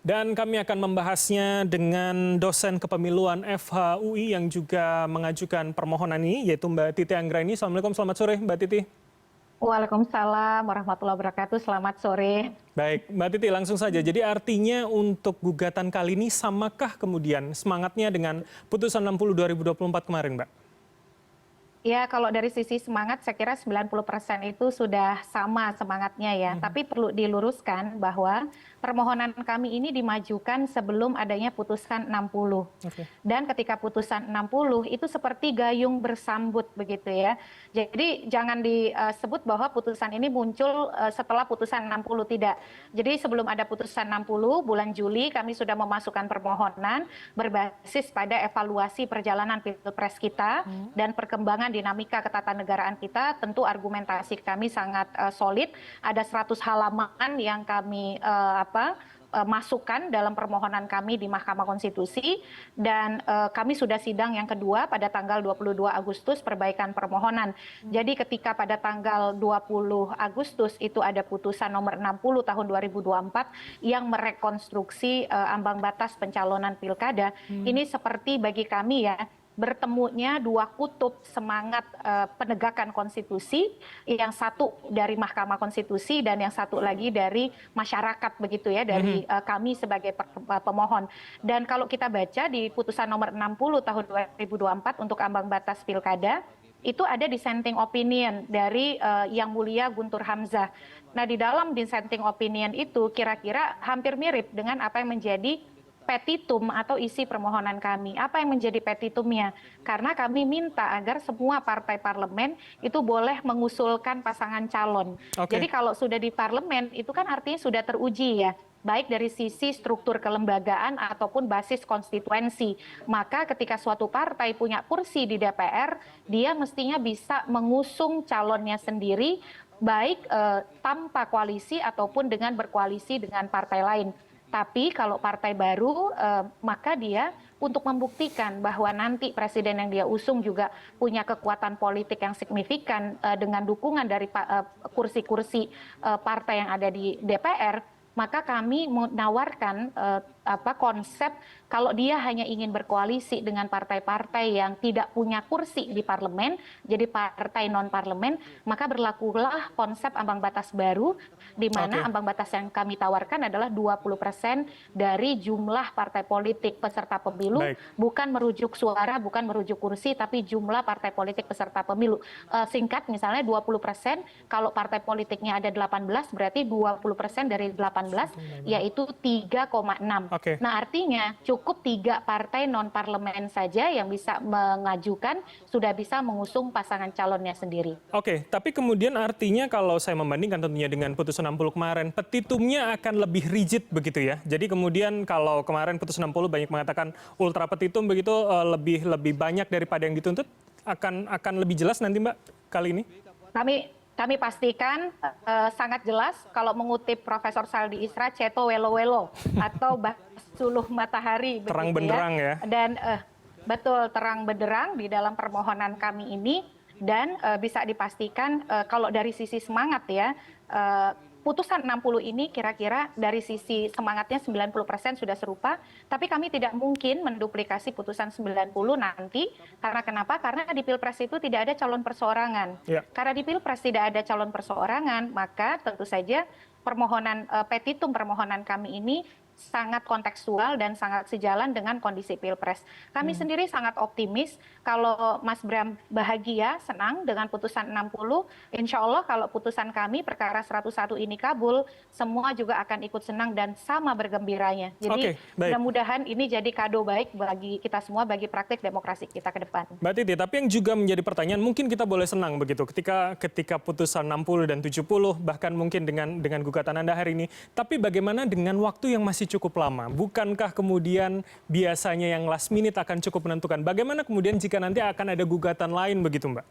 Dan kami akan membahasnya dengan dosen kepemiluan FHUI yang juga mengajukan permohonan ini, yaitu Mbak Titi Anggraini. Assalamualaikum, selamat sore Mbak Titi. Waalaikumsalam warahmatullahi wabarakatuh. Selamat sore. Baik, Mbak Titi langsung saja. Jadi artinya untuk gugatan kali ini samakah kemudian semangatnya dengan putusan 60 2024 kemarin, Mbak? Ya, kalau dari sisi semangat saya kira 90% itu sudah sama semangatnya ya. Tapi perlu diluruskan bahwa permohonan kami ini dimajukan sebelum adanya putusan 60. Oke. Dan ketika putusan 60 itu seperti gayung bersambut begitu ya. Jadi jangan disebut bahwa putusan ini muncul setelah putusan 60, tidak. Jadi sebelum ada putusan 60 bulan Juli kami sudah memasukkan permohonan berbasis pada evaluasi perjalanan Pilpres kita dan perkembangan dinamika ketatanegaraan kita. Tentu argumentasi kami sangat solid. Ada 100 halaman yang kami masukkan dalam permohonan kami di Mahkamah Konstitusi, dan kami sudah sidang yang kedua pada tanggal 22 Agustus perbaikan permohonan. Jadi ketika pada tanggal 20 Agustus itu ada putusan nomor 60 tahun 2024 yang merekonstruksi ambang batas pencalonan pilkada, ini seperti bagi kami ya, bertemunya dua kutub semangat penegakan konstitusi, yang satu dari Mahkamah Konstitusi dan yang satu lagi dari masyarakat begitu ya, dari kami sebagai pemohon. Dan kalau kita baca di putusan nomor 60 tahun 2024 untuk ambang batas pilkada, itu ada dissenting opinion dari Yang Mulia Guntur Hamzah. Nah, di dalam dissenting opinion itu kira-kira hampir mirip dengan apa yang menjadi petitum atau isi permohonan kami. Apa yang menjadi petitumnya? Karena kami minta agar semua partai parlemen itu boleh mengusulkan pasangan calon. Jadi kalau sudah di parlemen itu kan artinya sudah teruji ya, baik dari sisi struktur kelembagaan ataupun basis konstituensi. Maka ketika suatu partai punya kursi di DPR, dia mestinya bisa mengusung calonnya sendiri, baik tanpa koalisi ataupun dengan berkoalisi dengan partai lain. Tapi kalau partai baru, maka dia untuk membuktikan bahwa nanti presiden yang dia usung juga punya kekuatan politik yang signifikan dengan dukungan dari kursi-kursi partai yang ada di DPR, maka kami menawarkan konsep kalau dia hanya ingin berkoalisi dengan partai-partai yang tidak punya kursi di parlemen, jadi partai non-parlemen, maka berlakulah konsep ambang batas baru, di mana ambang batas yang kami tawarkan adalah 20% dari jumlah partai politik peserta pemilu, bukan merujuk suara, bukan merujuk kursi, tapi jumlah partai politik peserta pemilu. Singkat misalnya 20%, kalau partai politiknya ada 18, berarti 20% dari 18, yaitu 3,6. Nah, artinya cukup 3 partai non-parlemen saja yang bisa mengajukan, sudah bisa mengusung pasangan calonnya sendiri. Oke, tapi kemudian artinya kalau saya membandingkan tentunya dengan putusan 60 kemarin, petitumnya akan lebih rigid begitu ya. Jadi kemudian kalau kemarin putusan 60 banyak mengatakan ultra petitum begitu, lebih banyak daripada yang dituntut, akan lebih jelas nanti Mbak kali ini? Kami pastikan sangat jelas kalau mengutip Profesor Saldi Isra, ceto welo welo atau suluh matahari. Terang benderang ya. Dan betul, terang benderang di dalam permohonan kami ini. Dan bisa dipastikan kalau dari sisi semangat ya, putusan 60 ini kira-kira dari sisi semangatnya 90% sudah serupa, tapi kami tidak mungkin menduplikasi putusan 90 nanti. Karena kenapa? Karena di Pilpres itu tidak ada calon perseorangan. Karena di Pilpres tidak ada calon perseorangan, maka tentu saja permohonan petitum permohonan kami ini sangat kontekstual dan sangat sejalan dengan kondisi Pilpres. Kami sendiri sangat optimis kalau Mas Bram bahagia, senang dengan putusan 60. Insya Allah kalau putusan kami perkara 101 ini kabul, semua juga akan ikut senang dan sama bergembiranya. Jadi mudah-mudahan ini jadi kado baik bagi kita semua, bagi praktik demokrasi kita ke depan. Mbak Titi, tapi yang juga menjadi pertanyaan, mungkin kita boleh senang begitu ketika putusan 60 dan 70, bahkan mungkin dengan gugatan Anda hari ini. Tapi bagaimana dengan waktu yang masih cukup lama? Bukankah kemudian biasanya yang last minute akan cukup menentukan? Bagaimana kemudian jika nanti akan ada gugatan lain begitu, Mbak?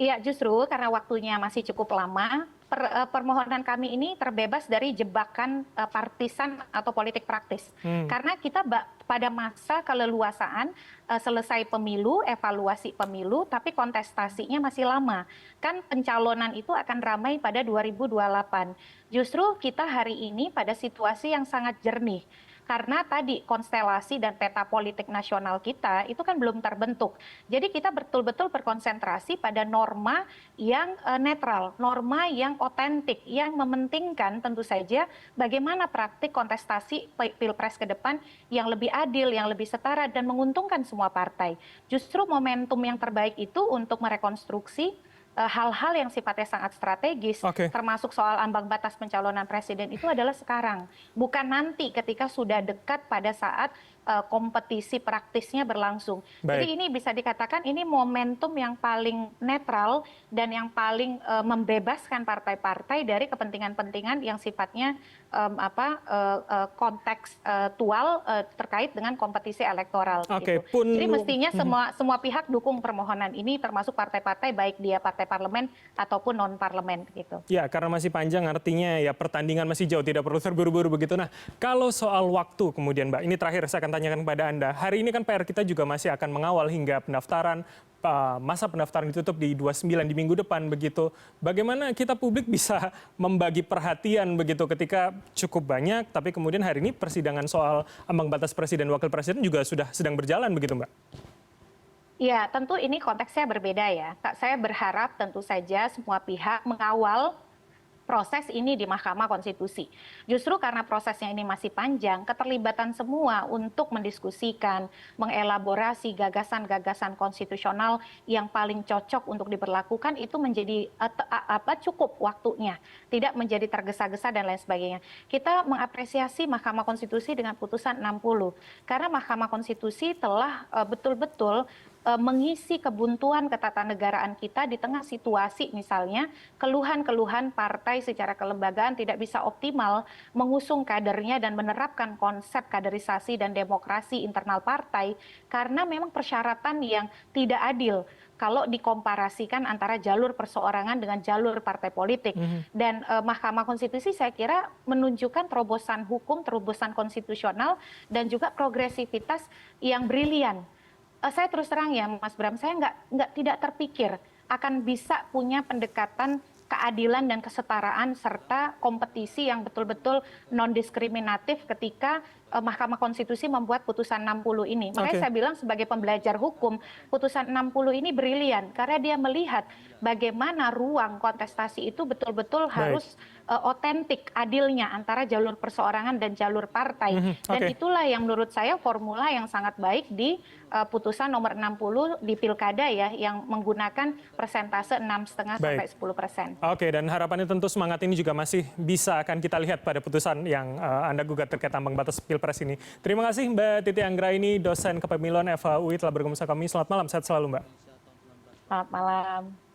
Iya, justru karena waktunya masih cukup lama, permohonan kami ini terbebas dari jebakan partisan atau politik praktis. Karena kita pada masa keleluasaan selesai pemilu, evaluasi pemilu, tapi kontestasinya masih lama. Kan pencalonan itu akan ramai pada 2028. Justru kita hari ini pada situasi yang sangat jernih. Karena tadi konstelasi dan peta politik nasional kita itu kan belum terbentuk. Jadi kita betul-betul berkonsentrasi pada norma yang netral, norma yang otentik, yang mementingkan tentu saja bagaimana praktik kontestasi pilpres ke depan yang lebih adil, yang lebih setara dan menguntungkan semua partai. Justru momentum yang terbaik itu untuk merekonstruksi hal-hal yang sifatnya sangat strategis, termasuk soal ambang batas pencalonan presiden itu adalah sekarang, bukan nanti ketika sudah dekat pada saat kompetisi praktisnya berlangsung. Jadi ini bisa dikatakan ini momentum yang paling netral dan yang paling membebaskan partai-partai dari kepentingan-kepentingan yang sifatnya kontekstual terkait dengan kompetisi elektoral. Gitu. Jadi mestinya semua pihak dukung permohonan ini, termasuk partai-partai baik dia partai parlemen ataupun non parlemen gitu. Ya, karena masih panjang artinya ya pertandingan masih jauh, tidak perlu terburu-buru begitu. Nah, kalau soal waktu kemudian Mbak, ini terakhir saya akan tanyakan kepada Anda. Hari ini kan PR kita juga masih akan mengawal hingga pendaftaran, masa pendaftaran ditutup di 29 di minggu depan begitu. Bagaimana kita publik bisa membagi perhatian begitu ketika cukup banyak, tapi kemudian hari ini persidangan soal ambang batas presiden wakil presiden juga sudah sedang berjalan begitu Mbak? Ya, tentu ini konteksnya berbeda ya. Saya berharap tentu saja semua pihak mengawal proses ini di Mahkamah Konstitusi. Justru karena prosesnya ini masih panjang, keterlibatan semua untuk mendiskusikan, mengelaborasi gagasan-gagasan konstitusional yang paling cocok untuk diberlakukan itu menjadi cukup waktunya, tidak menjadi tergesa-gesa dan lain sebagainya. Kita mengapresiasi Mahkamah Konstitusi dengan putusan 60, karena Mahkamah Konstitusi telah betul-betul mengisi kebuntuan ketatanegaraan kita di tengah situasi misalnya keluhan-keluhan partai secara kelembagaan tidak bisa optimal mengusung kadernya dan menerapkan konsep kaderisasi dan demokrasi internal partai karena memang persyaratan yang tidak adil kalau dikomparasikan antara jalur perseorangan dengan jalur partai politik. Dan Mahkamah Konstitusi saya kira menunjukkan terobosan hukum, terobosan konstitusional dan juga progresivitas yang brilian. Saya terus terang ya Mas Bram, saya tidak terpikir akan bisa punya pendekatan keadilan dan kesetaraan serta kompetisi yang betul-betul non-diskriminatif ketika Mahkamah Konstitusi membuat putusan 60 ini. Makanya saya bilang sebagai pembelajar hukum, putusan 60 ini brilian karena dia melihat bagaimana ruang kontestasi itu betul-betul harus otentik, adilnya antara jalur perseorangan dan jalur partai. Dan itulah yang menurut saya formula yang sangat baik di putusan nomor 60 di Pilkada ya, yang menggunakan persentase 6,5 sampai 10%. Oke, dan harapannya tentu semangat ini juga masih bisa akan kita lihat pada putusan yang Anda gugat terkait ambang batas Pilpres ini. Terima kasih Mbak Titi Anggraini, dosen kepemiluan FH UI telah bergabung bersama kami. Selamat malam, sehat selalu Mbak. Selamat malam.